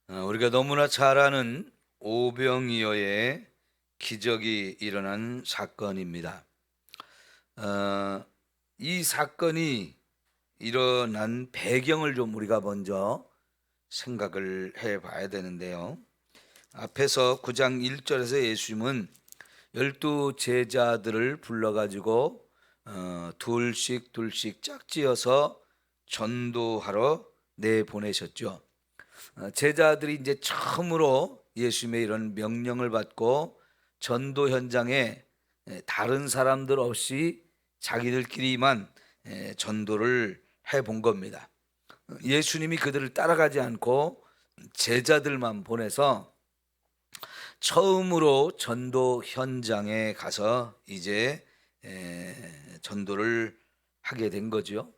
우리가 너무나 잘 아는 오병이어의 기적이 일어난 사건입니다. 어, 이 사건이 일어난 배경을 좀 우리가 먼저 생각을 해 봐야 되는데요. 앞에서 9장 1절에서 예수님은 12 제자들을 불러가지고 둘씩 둘씩 짝지어서 전도하러 내보내셨죠. 제자들이 이제 처음으로 예수님의 이런 명령을 받고 전도 현장에 다른 사람들 없이 자기들끼리만 전도를 해 본 겁니다. 예수님이 그들을 따라가지 않고 제자들만 보내서 처음으로 전도 현장에 가서 이제 전도를 하게 된 거죠.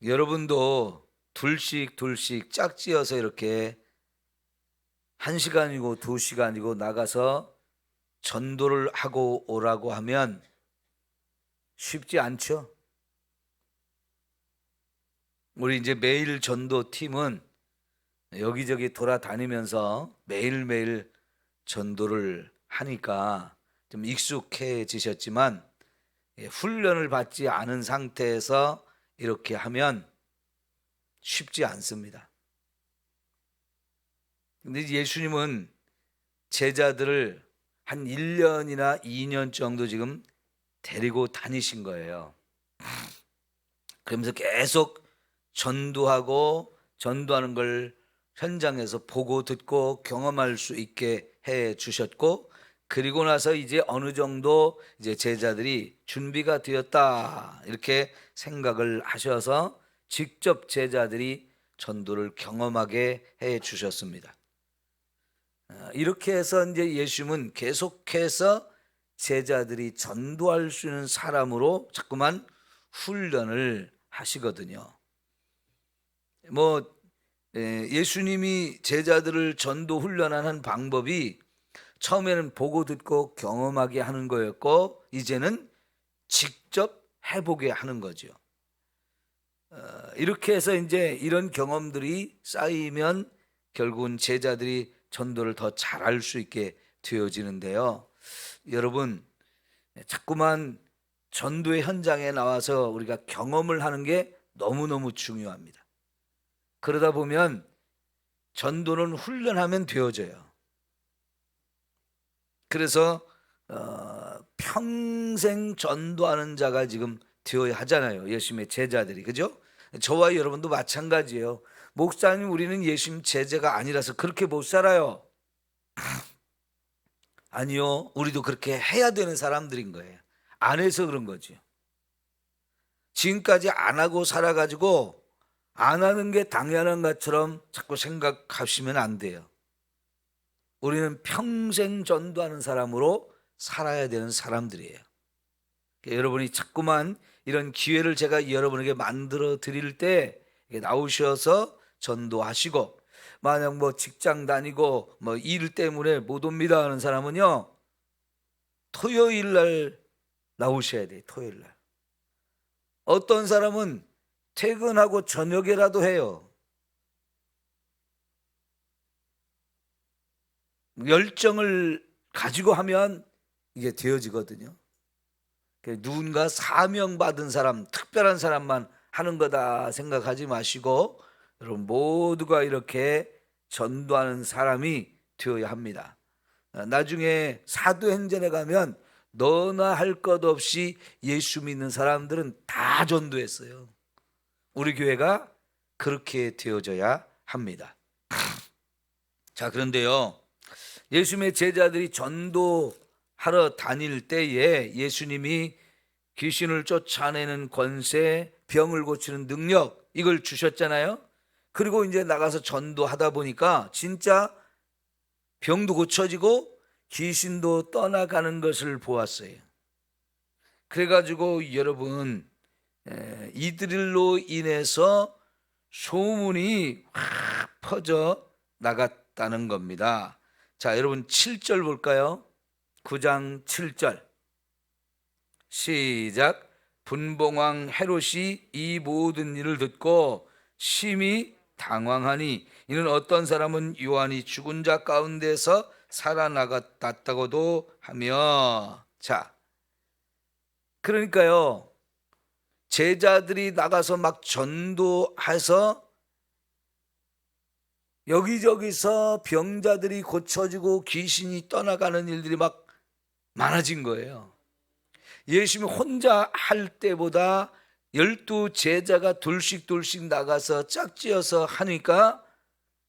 여러분도 둘씩 둘씩 짝지어서 이렇게 1시간이고 2시간이고 나가서 전도를 하고 오라고 하면 쉽지 않죠. 우리 이제 매일 전도 팀은 여기저기 돌아다니면서 매일매일 전도를 하니까 좀 익숙해지셨지만 훈련을 받지 않은 상태에서 이렇게 하면 쉽지 않습니다. 근데 예수님은 제자들을 한 1년이나 2년 정도 지금 데리고 다니신 거예요. 그러면서 계속 전도하는 걸 현장에서 보고 듣고 경험할 수 있게 해 주셨고, 그리고 나서 이제 어느 정도 이제 제자들이 준비가 되었다 이렇게 생각을 하셔서 직접 제자들이 전도를 경험하게 해 주셨습니다. 이렇게 해서 이제 예수님은 계속해서 제자들이 전도할 수 있는 사람으로 자꾸만 훈련을 하시거든요. 예수님이 제자들을 전도 훈련하는 방법이 처음에는 보고 듣고 경험하게 하는 거였고, 이제는 직접 해보게 하는 거죠. 이렇게 해서 이제 이런 경험들이 쌓이면 결국은 제자들이 전도를 더 잘할 수 있게 되어지는데요. 여러분, 자꾸만 전도의 현장에 나와서 우리가 경험을 하는 게 너무너무 중요합니다. 그러다 보면 전도는 훈련하면 되어져요. 그래서 평생 전도하는 자가 지금 되어야 하잖아요. 예수님의 제자들이, 그죠? 저와 여러분도 마찬가지예요. 목사님, 우리는 예수님 제자가 아니라서 그렇게 못 살아요. 아니요, 우리도 그렇게 해야 되는 사람들인 거예요. 안 해서 그런 거죠. 지금까지 안 하고 살아가지고 안 하는 게 당연한 것처럼 자꾸 생각하시면 안 돼요. 우리는 평생 전도하는 사람으로 살아야 되는 사람들이에요. 그러니까 여러분이 자꾸만 이런 기회를 제가 여러분에게 만들어 드릴 때 나오셔서 전도하시고, 만약 직장 다니고 일 때문에 못 옵니다 하는 사람은요, 토요일 날 나오셔야 돼요. 토요일 날. 어떤 사람은 퇴근하고 저녁에라도 해요. 열정을 가지고 하면 이게 되어지거든요. 누군가 사명받은 사람, 특별한 사람만 하는 거다 생각하지 마시고, 여러분 모두가 이렇게 전도하는 사람이 되어야 합니다. 나중에 사도행전에 가면 너나 할 것 없이 예수 믿는 사람들은 다 전도했어요. 우리 교회가 그렇게 되어져야 합니다. 자, 그런데요, 예수님의 제자들이 전도하러 다닐 때에 예수님이 귀신을 쫓아내는 권세, 병을 고치는 능력, 이걸 주셨잖아요. 그리고 이제 나가서 전도하다 보니까 진짜 병도 고쳐지고 귀신도 떠나가는 것을 보았어요. 그래가지고 여러분, 이들로 인해서 소문이 확 퍼져 나갔다는 겁니다. 자, 여러분 7절 볼까요? 9장 7절 시작. 분봉왕 헤롯이 이 모든 일을 듣고 심히 당황하니 이는 어떤 사람은 요한이 죽은 자 가운데서 살아나갔다고도 하며. 자, 그러니까요, 제자들이 나가서 막 전도해서 여기저기서 병자들이 고쳐지고 귀신이 떠나가는 일들이 막 많아진 거예요. 예수님이 혼자 할 때보다 12 제자가 둘씩 나가서 짝지어서 하니까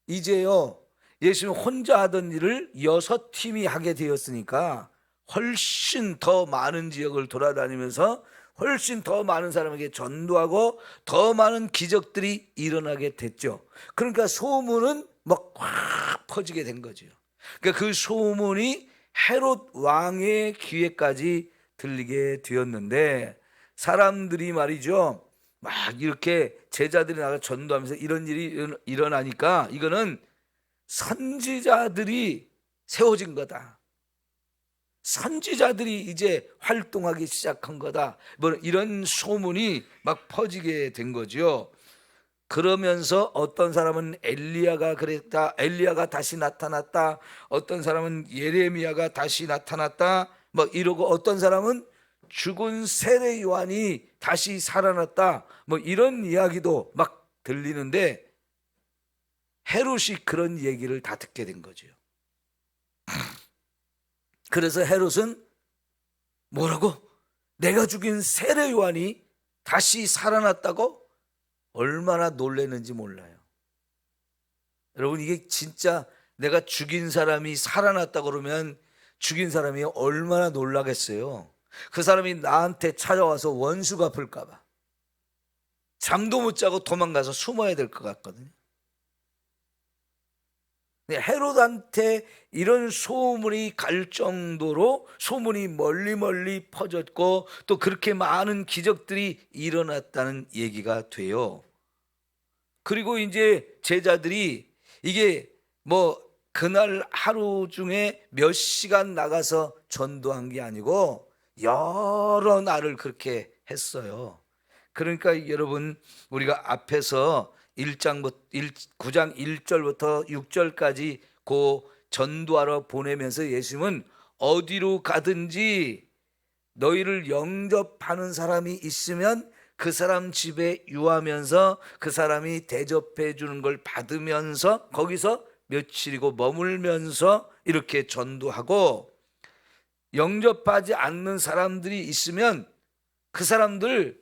이제요, 예수님이 혼자 하던 일을 6팀이 하게 되었으니까 훨씬 더 많은 지역을 돌아다니면서 훨씬 더 많은 사람에게 전도하고 더 많은 기적들이 일어나게 됐죠. 그러니까 소문은 막 확 퍼지게 된 거죠. 그러니까 그 소문이 헤롯 왕의 귀에까지 들리게 되었는데, 사람들이 말이죠, 막 이렇게 제자들이 나가 전도하면서 이런 일이 일어나니까 이거는 선지자들이 세워진 거다, 선지자들이 이제 활동하기 시작한 거다, 뭐 이런 소문이 막 퍼지게 된 거죠. 그러면서 어떤 사람은 엘리야가 그랬다, 엘리야가 다시 나타났다, 어떤 사람은 예레미야가 다시 나타났다 뭐 이러고, 어떤 사람은 죽은 세례 요한이 다시 살아났다 뭐 이런 이야기도 막 들리는데, 헤롯이 그런 얘기를 다 듣게 된 거죠. 그래서 헤롯은 뭐라고? 내가 죽인 세례 요한이 다시 살아났다고? 얼마나 놀랐는지 몰라요. 여러분, 이게 진짜 내가 죽인 사람이 살아났다 그러면 죽인 사람이 얼마나 놀라겠어요. 그 사람이 나한테 찾아와서 원수 갚을까 봐 잠도 못 자고 도망가서 숨어야 될 것 같거든요. 헤롯한테 이런 소문이 갈 정도로 소문이 멀리 퍼졌고 또 그렇게 많은 기적들이 일어났다는 얘기가 돼요. 그리고 이제 제자들이 이게 뭐 그날 하루 중에 몇 시간 나가서 전도한 게 아니고 여러 날을 그렇게 했어요. 그러니까 여러분, 우리가 앞에서 9장 1절부터 6절까지 그 전도하러 보내면서 예수님은 어디로 가든지 너희를 영접하는 사람이 있으면 그 사람 집에 유하면서 그 사람이 대접해 주는 걸 받으면서 거기서 며칠이고 머물면서 이렇게 전도하고, 영접하지 않는 사람들이 있으면 그 사람들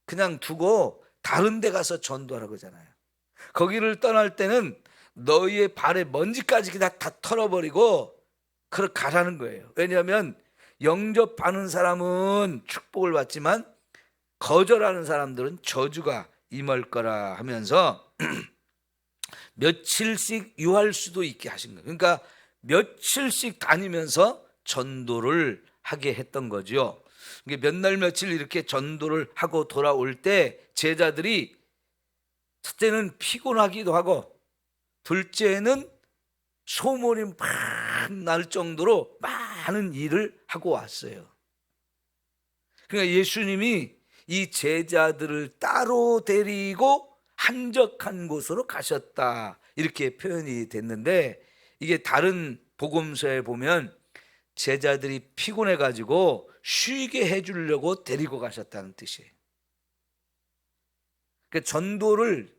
그냥 두고 다른 데 가서 전도하라고 하잖아요. 거기를 떠날 때는 너희의 발에 먼지까지 그냥 다 털어버리고 그렇게 가라는 거예요. 왜냐하면 영접하는 사람은 축복을 받지만 거절하는 사람들은 저주가 임할 거라 하면서 며칠씩 유할 수도 있게 하신 거예요. 그러니까 며칠씩 다니면서 전도를 하게 했던 거죠. 몇 날 며칠 이렇게 전도를 하고 돌아올 때 제자들이 첫째는 피곤하기도 하고 둘째는 소문이 막 날 정도로 많은 일을 하고 왔어요. 그러니까 예수님이 이 제자들을 따로 데리고 한적한 곳으로 가셨다 이렇게 표현이 됐는데, 이게 다른 복음서에 보면 제자들이 피곤해 가지고 쉬게 해주려고 데리고 가셨다는 뜻이에요. 그러니까 전도를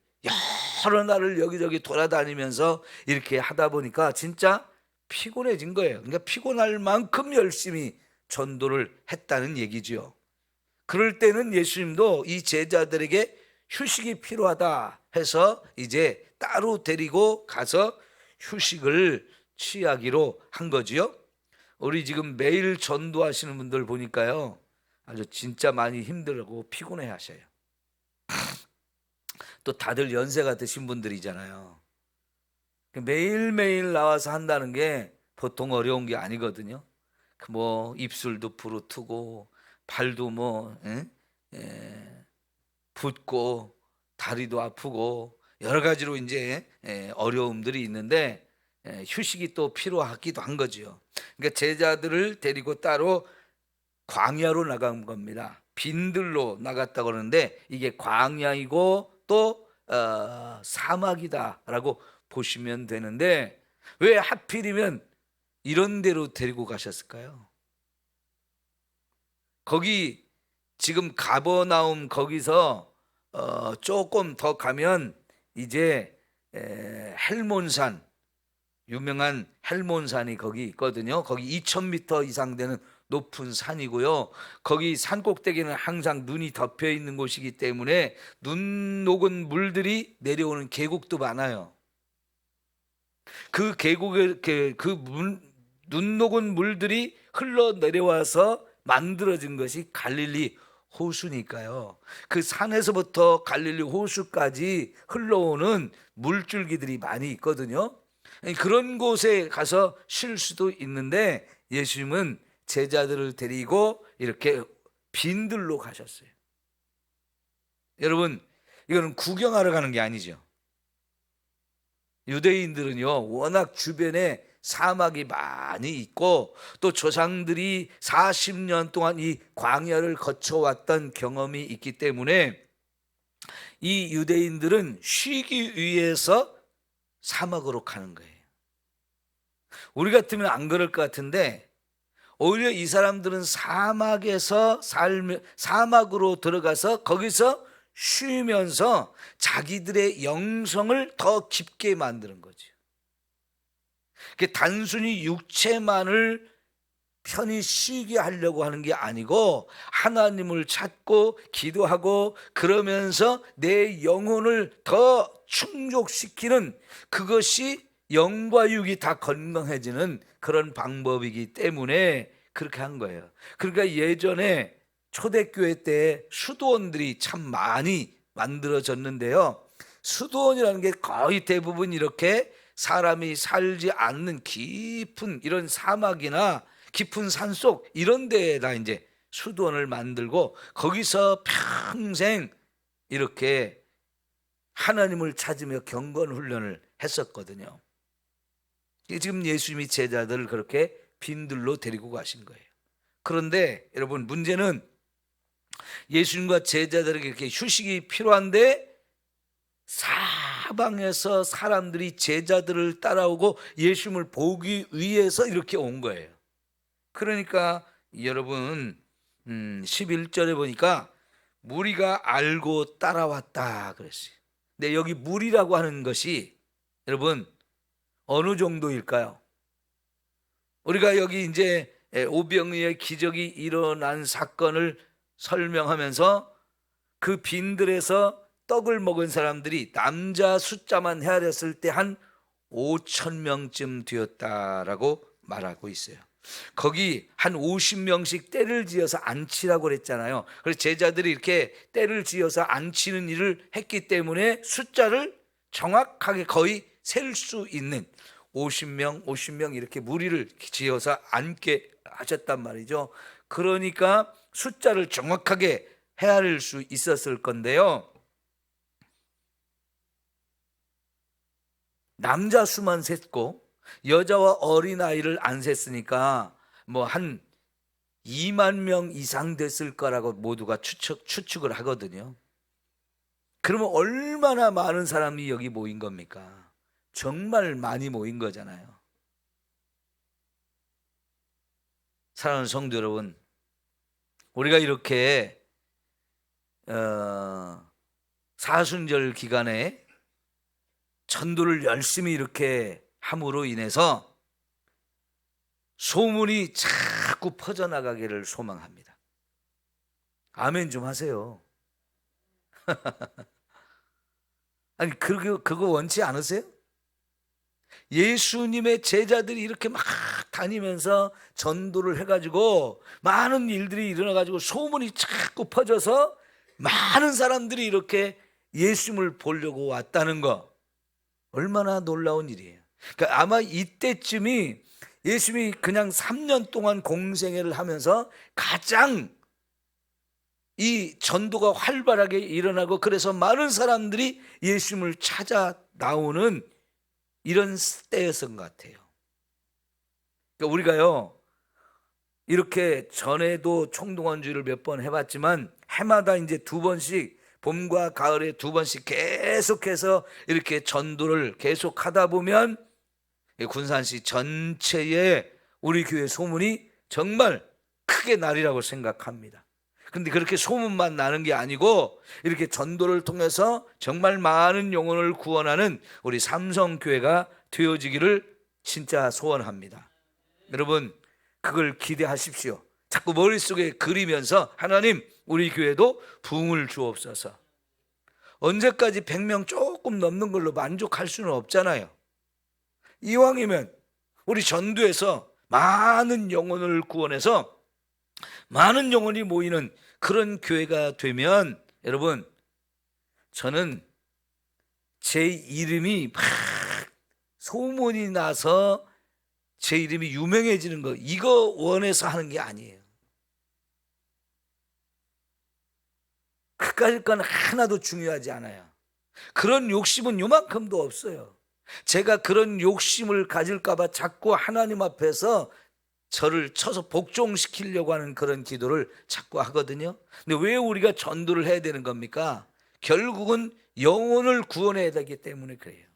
여러 날을 여기저기 돌아다니면서 이렇게 하다 보니까 진짜 피곤해진 거예요. 그러니까 피곤할 만큼 열심히 전도를 했다는 얘기죠. 그럴 때는 예수님도 이 제자들에게 휴식이 필요하다 해서 이제 따로 데리고 가서 휴식을 취하기로 한 거지요. 우리 지금 매일 전도하시는 분들 보니까요, 아주 진짜 많이 힘들고 피곤해 하셔요. 또 다들 연세가 드신 분들이잖아요. 매일매일 나와서 한다는 게 보통 어려운 게 아니거든요. 뭐 입술도 부르트고 발도 뭐 붓고 다리도 아프고 여러 가지로 이제 어려움들이 있는데 휴식이 또 필요하기도 한 거죠. 그러니까 제자들을 데리고 따로 광야로 나간 겁니다. 빈들로 나갔다 그러는데 이게 광야이고 또 사막이다라고 보시면 되는데 왜 하필이면 이런 데로 데리고 가셨을까요? 거기 지금 가버나움 거기서 조금 더 가면 이제 헬몬산, 유명한 헬몬산이 거기 있거든요. 거기 2000m 이상 되는 높은 산이고요. 거기 산 꼭대기는 항상 눈이 덮여 있는 곳이기 때문에 눈 녹은 물들이 내려오는 계곡도 많아요. 그 계곡에 눈 녹은 물들이 흘러 내려와서 만들어진 것이 갈릴리 호수니까요. 그 산에서부터 갈릴리 호수까지 흘러오는 물줄기들이 많이 있거든요. 그런 곳에 가서 쉴 수도 있는데 예수님은 제자들을 데리고 이렇게 빈들로 가셨어요. 여러분, 이거는 구경하러 가는 게 아니죠. 유대인들은요, 워낙 주변에 사막이 많이 있고 또 조상들이 40년 동안 이 광야를 거쳐왔던 경험이 있기 때문에 이 유대인들은 쉬기 위해서 사막으로 가는 거예요. 우리 같으면 안 그럴 것 같은데 오히려 이 사람들은 사막으로 들어가서 거기서 쉬면서 자기들의 영성을 더 깊게 만드는 거죠. 단순히 육체만을 편히 쉬게 하려고 하는 게 아니고 하나님을 찾고 기도하고 그러면서 내 영혼을 더 충족시키는, 그것이 영과 육이 다 건강해지는 그런 방법이기 때문에 그렇게 한 거예요. 그러니까 예전에 초대교회 때 수도원들이 참 많이 만들어졌는데요, 수도원이라는 게 거의 대부분 이렇게 사람이 살지 않는 깊은 이런 사막이나 깊은 산속 이런 데에다 이제 수도원을 만들고 거기서 평생 이렇게 하나님을 찾으며 경건 훈련을 했었거든요. 지금 예수님이 제자들을 그렇게 빈들로 데리고 가신 거예요. 그런데 여러분, 문제는 예수님과 제자들에게 이렇게 휴식이 필요한데 사방에서 사람들이 제자들을 따라오고 예수님을 보기 위해서 이렇게 온 거예요. 그러니까 여러분 11절에 보니까 무리가 알고 따라왔다 그랬어요. 근데 여기 무리라고 하는 것이 여러분 어느 정도일까요? 우리가 여기 이제 오병이의 기적이 일어난 사건을 설명하면서 그 빈들에서 떡을 먹은 사람들이 남자 숫자만 헤아렸을 때 한 5,000명쯤 되었다라고 말하고 있어요. 거기 한 50명씩 떼를 지어서 안치라고 그랬잖아요. 그래서 제자들이 이렇게 떼를 지어서 안치는 일을 했기 때문에 숫자를 정확하게 거의 셀 수 있는 50명 이렇게 무리를 지어서 앉게 하셨단 말이죠. 그러니까 숫자를 정확하게 헤아릴 수 있었을 건데요, 남자 수만 셌고 여자와 어린아이를 안 셌으니까 뭐 한 2만 명 이상 됐을 거라고 모두가 추측을 하거든요. 그러면 얼마나 많은 사람이 여기 모인 겁니까? 정말 많이 모인 거잖아요. 사랑하는 성도 여러분, 우리가 이렇게 사순절 기간에 전도를 열심히 이렇게 함으로 인해서 소문이 자꾸 퍼져나가기를 소망합니다. 아멘 좀 하세요. 아니 그거 원치 않으세요? 예수님의 제자들이 이렇게 막 다니면서 전도를 해가지고 많은 일들이 일어나가지고 소문이 자꾸 퍼져서 많은 사람들이 이렇게 예수님을 보려고 왔다는 거, 얼마나 놀라운 일이에요. 그러니까 아마 이때쯤이 예수님이 그냥 3년 동안 공생애를 하면서 가장 이 전도가 활발하게 일어나고 그래서 많은 사람들이 예수님을 찾아 나오는 이런 때였던 것 같아요. 그러니까 우리가요, 이렇게 전에도 총동원주의를 몇 번 해봤지만 해마다 이제 2번씩 봄과 가을에 2번씩 계속해서 이렇게 전도를 계속하다 보면 군산시 전체에 우리 교회 소문이 정말 크게 나리라고 생각합니다. 근데 그렇게 소문만 나는 게 아니고 이렇게 전도를 통해서 정말 많은 영혼을 구원하는 우리 삼성교회가 되어지기를 진짜 소원합니다. 여러분, 그걸 기대하십시오. 자꾸 머릿속에 그리면서 하나님, 우리 교회도 부흥을 주옵소서. 언제까지 100명 조금 넘는 걸로 만족할 수는 없잖아요. 이왕이면 우리 전도에서 많은 영혼을 구원해서 많은 영혼이 모이는 그런 교회가 되면, 여러분, 저는 제 이름이 막 소문이 나서 제 이름이 유명해지는 거, 이거 원해서 하는 게 아니에요. 그까짓 건 하나도 중요하지 않아요. 그런 욕심은 요만큼도 없어요. 제가 그런 욕심을 가질까 봐 자꾸 하나님 앞에서 저를 쳐서 복종시키려고 하는 그런 기도를 자꾸 하거든요. 근데 왜 우리가 전도를 해야 되는 겁니까? 결국은 영혼을 구원해야 되기 때문에 그래요.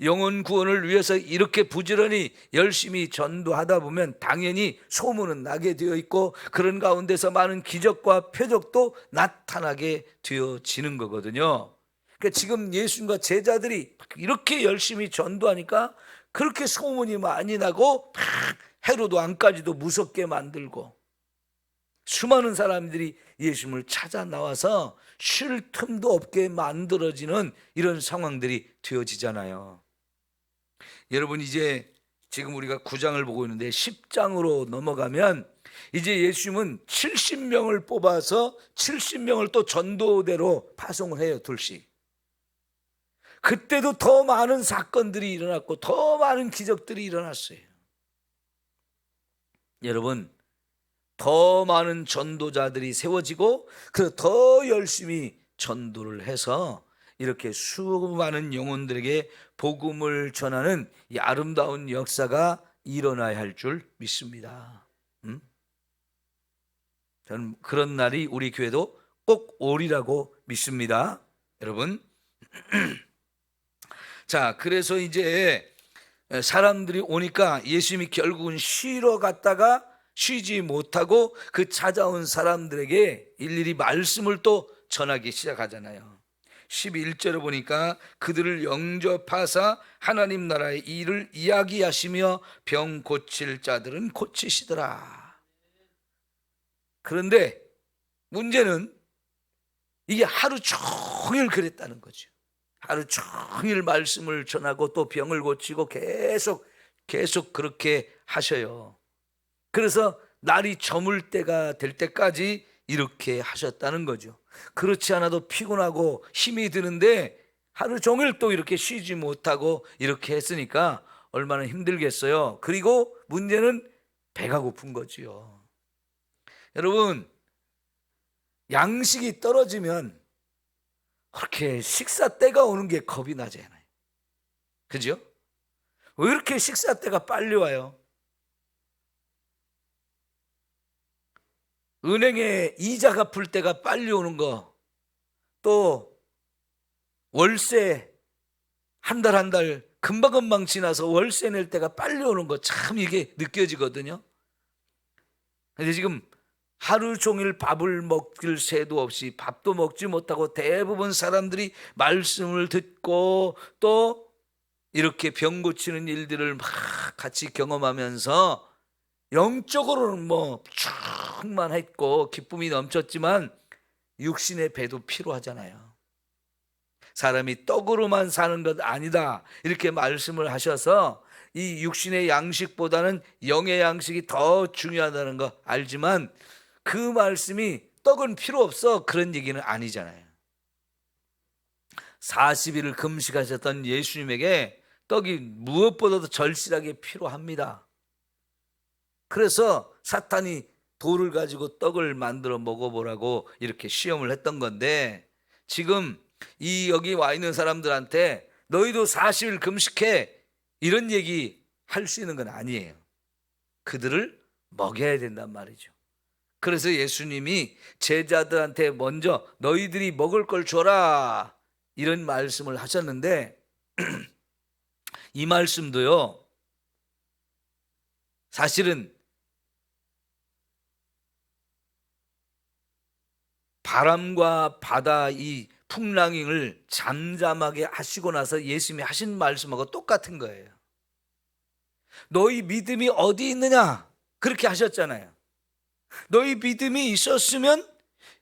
영혼 구원을 위해서 이렇게 부지런히 열심히 전도하다 보면 당연히 소문은 나게 되어 있고 그런 가운데서 많은 기적과 표적도 나타나게 되어지는 거거든요. 그러니까 지금 예수님과 제자들이 이렇게 열심히 전도하니까 그렇게 소문이 많이 나고 헤로도 왕까지도 무섭게 만들고 수많은 사람들이 예수님을 찾아 나와서 쉴 틈도 없게 만들어지는 이런 상황들이 되어지잖아요. 여러분, 이제 지금 우리가 9장을 보고 있는데 10장으로 넘어가면 이제 예수님은 70명을 뽑아서 70명을 또 전도대로 파송을 해요. 둘씩. 그때도 더 많은 사건들이 일어났고 더 많은 기적들이 일어났어요. 여러분, 더 많은 전도자들이 세워지고 더 열심히 전도를 해서 이렇게 수많은 영혼들에게 복음을 전하는 이 아름다운 역사가 일어나야 할 줄 믿습니다. 저는 그런 날이 우리 교회도 꼭 오리라고 믿습니다. 여러분, 자, 그래서 이제 사람들이 오니까 예수님이 결국은 쉬러 갔다가 쉬지 못하고 그 찾아온 사람들에게 일일이 말씀을 또 전하기 시작하잖아요. 11절에 보니까 그들을 영접하사 하나님 나라의 일을 이야기하시며 병 고칠 자들은 고치시더라. 그런데 문제는 이게 하루 종일 그랬다는 거죠. 하루 종일 말씀을 전하고 또 병을 고치고 계속 그렇게 하셔요. 그래서 날이 저물 때가 될 때까지 이렇게 하셨다는 거죠. 그렇지 않아도 피곤하고 힘이 드는데 하루 종일 또 이렇게 쉬지 못하고 이렇게 했으니까 얼마나 힘들겠어요. 그리고 문제는 배가 고픈 거지요. 여러분, 양식이 떨어지면 그렇게 식사 때가 오는 게 겁이 나잖아요. 그죠? 왜 이렇게 식사 때가 빨리 와요? 은행에 이자 갚을 때가 빨리 오는 거, 또 월세 한 달 금방금방 지나서 월세 낼 때가 빨리 오는 거, 참 이게 느껴지거든요. 근데 지금 하루 종일 밥을 먹을 새도 없이 밥도 먹지 못하고 대부분 사람들이 말씀을 듣고 또 이렇게 병 고치는 일들을 막 같이 경험하면서 영적으로는 뭐 충만했고 기쁨이 넘쳤지만 육신의 배도 필요하잖아요. 사람이 떡으로만 사는 것 아니다, 이렇게 말씀을 하셔서 이 육신의 양식보다는 영의 양식이 더 중요하다는 거 알지만 그 말씀이 떡은 필요 없어, 그런 얘기는 아니잖아요. 40일을 금식하셨던 예수님에게 떡이 무엇보다도 절실하게 필요합니다. 그래서 사탄이 돌을 가지고 떡을 만들어 먹어보라고 이렇게 시험을 했던 건데, 지금 이 여기 와 있는 사람들한테 너희도 40일 금식해, 이런 얘기 할 수 있는 건 아니에요. 그들을 먹여야 된단 말이죠. 그래서 예수님이 제자들한테 먼저 너희들이 먹을 걸 줘라 이런 말씀을 하셨는데 이 말씀도요, 사실은 바람과 바다 이 풍랑을 잠잠하게 하시고 나서 예수님이 하신 말씀하고 똑같은 거예요. 너희 믿음이 어디 있느냐 그렇게 하셨잖아요. 너희 믿음이 있었으면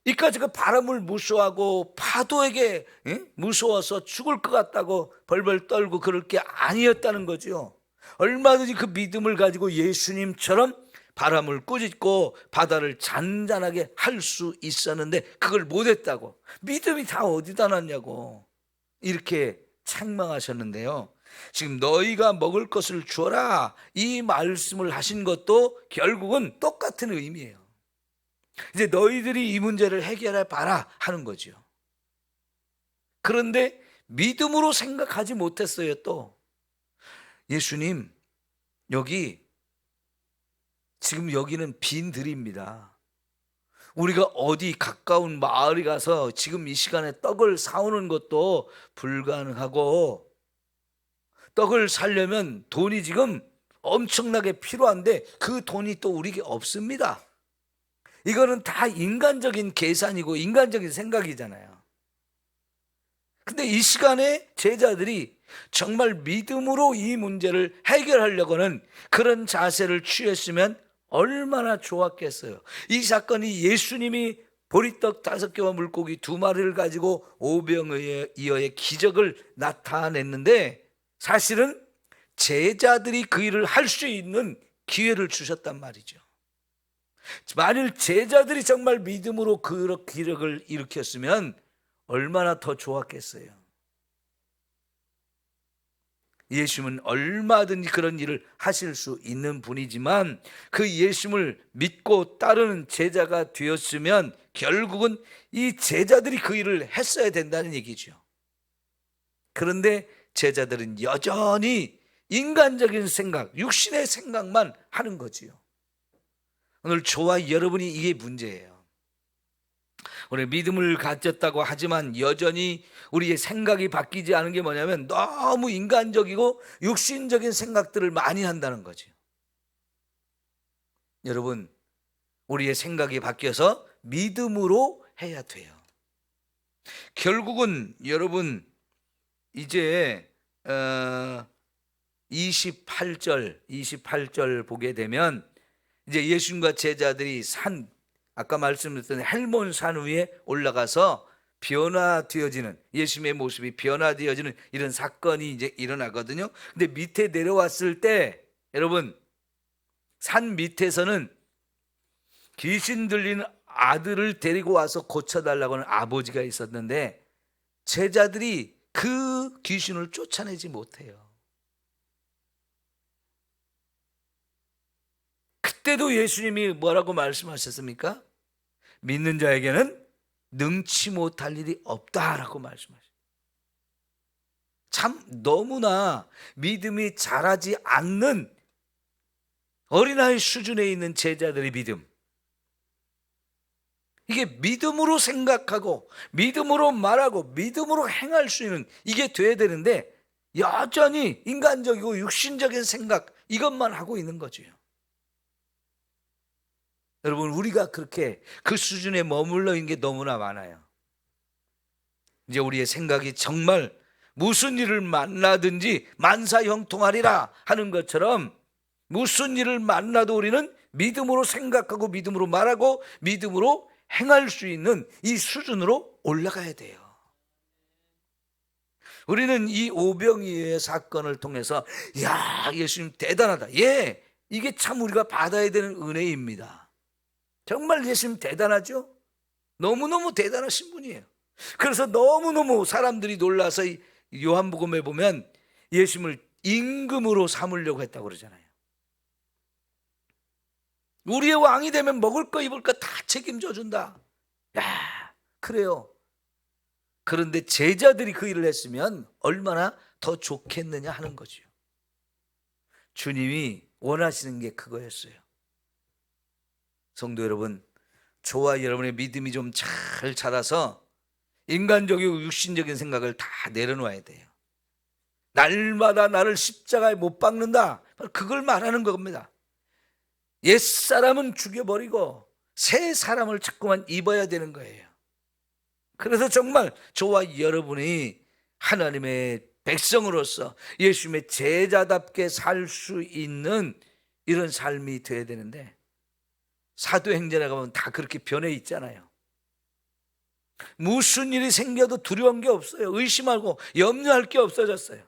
이까지 그 바람을 무서워하고 파도에게 무서워서 죽을 것 같다고 벌벌 떨고 그럴 게 아니었다는 거죠. 얼마든지 그 믿음을 가지고 예수님처럼 바람을 꾸짖고 바다를 잔잔하게 할 수 있었는데 그걸 못했다고. 믿음이 다 어디다 놨냐고 이렇게 책망하셨는데요. 지금 너희가 먹을 것을 주어라 이 말씀을 하신 것도 결국은 똑같은 의미예요. 이제 너희들이 이 문제를 해결해 봐라 하는 거죠. 그런데 믿음으로 생각하지 못했어요. 또 예수님, 지금 여기는 빈 들입니다. 우리가 어디 가까운 마을에 가서 지금 이 시간에 떡을 사오는 것도 불가능하고, 떡을 사려면 돈이 지금 엄청나게 필요한데 그 돈이 또 우리에게 없습니다. 이거는 다 인간적인 계산이고 인간적인 생각이잖아요. 근데 이 시간에 제자들이 정말 믿음으로 이 문제를 해결하려고는 그런 자세를 취했으면 얼마나 좋았겠어요. 이 사건이 예수님이 보리떡 5개와 물고기 2마리를 가지고 5병이어의 기적을 나타냈는데 사실은 제자들이 그 일을 할 수 있는 기회를 주셨단 말이죠. 만일 제자들이 정말 믿음으로 그 기적을 일으켰으면 얼마나 더 좋았겠어요. 예수님은 얼마든지 그런 일을 하실 수 있는 분이지만 그 예수님을 믿고 따르는 제자가 되었으면 결국은 이 제자들이 그 일을 했어야 된다는 얘기죠. 그런데 제자들은 여전히 인간적인 생각, 육신의 생각만 하는 거지요. 오늘 저와 여러분이 이게 문제예요. 우리 믿음을 가졌다고 하지만 여전히 우리의 생각이 바뀌지 않은 게 뭐냐면 너무 인간적이고 육신적인 생각들을 많이 한다는 거죠. 여러분, 우리의 생각이 바뀌어서 믿음으로 해야 돼요. 결국은 여러분 이제 28절 보게 되면 이제 예수님과 제자들이 아까 말씀드렸던 헬몬 산 위에 올라가서 변화되어지는, 예수님의 모습이 변화되어지는 이런 사건이 이제 일어나거든요. 근데 밑에 내려왔을 때 여러분, 산 밑에서는 귀신 들린 아들을 데리고 와서 고쳐달라고 하는 아버지가 있었는데 제자들이 그 귀신을 쫓아내지 못해요. 그때도 예수님이 뭐라고 말씀하셨습니까? 믿는 자에게는 능치 못할 일이 없다라고 말씀하셨어요. 참 너무나 믿음이 자라지 않는 어린아이 수준에 있는 제자들의 믿음, 이게 믿음으로 생각하고 믿음으로 말하고 믿음으로 행할 수 있는 이게 돼야 되는데 여전히 인간적이고 육신적인 생각 이것만 하고 있는 거죠. 여러분, 우리가 그렇게 그 수준에 머물러 있는 게 너무나 많아요. 이제 우리의 생각이 정말 무슨 일을 만나든지 만사형통하리라 하는 것처럼 무슨 일을 만나도 우리는 믿음으로 생각하고 믿음으로 말하고 믿음으로 행할 수 있는 이 수준으로 올라가야 돼요. 우리는 이 오병이어의 사건을 통해서 야, 예수님 대단하다. 예, 이게 참 우리가 받아야 되는 은혜입니다. 정말 예수님 대단하죠? 너무너무 대단하신 분이에요. 그래서 너무너무 사람들이 놀라서 요한복음에 보면 예수님을 임금으로 삼으려고 했다고 그러잖아요. 우리의 왕이 되면 먹을 거 입을 거 다 책임져 준다. 야, 그래요. 그런데 제자들이 그 일을 했으면 얼마나 더 좋겠느냐 하는 거죠. 주님이 원하시는 게 그거였어요. 성도 여러분, 저와 여러분의 믿음이 좀 잘 자라서 인간적이고 육신적인 생각을 다 내려놓아야 돼요. 날마다 나를 십자가에 못 박는다, 그걸 말하는 겁니다. 옛사람은 죽여버리고 새 사람을 자꾸만 입어야 되는 거예요. 그래서 정말 저와 여러분이 하나님의 백성으로서 예수님의 제자답게 살 수 있는 이런 삶이 되어야 되는데, 사도행전에 가면 다 그렇게 변해 있잖아요. 무슨 일이 생겨도 두려운 게 없어요. 의심하고 염려할 게 없어졌어요.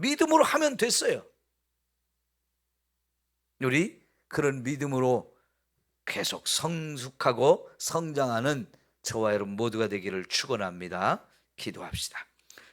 믿음으로 하면 됐어요. 우리 그런 믿음으로 계속 성숙하고 성장하는 저와 여러분 모두가 되기를 축원합니다. 기도합시다.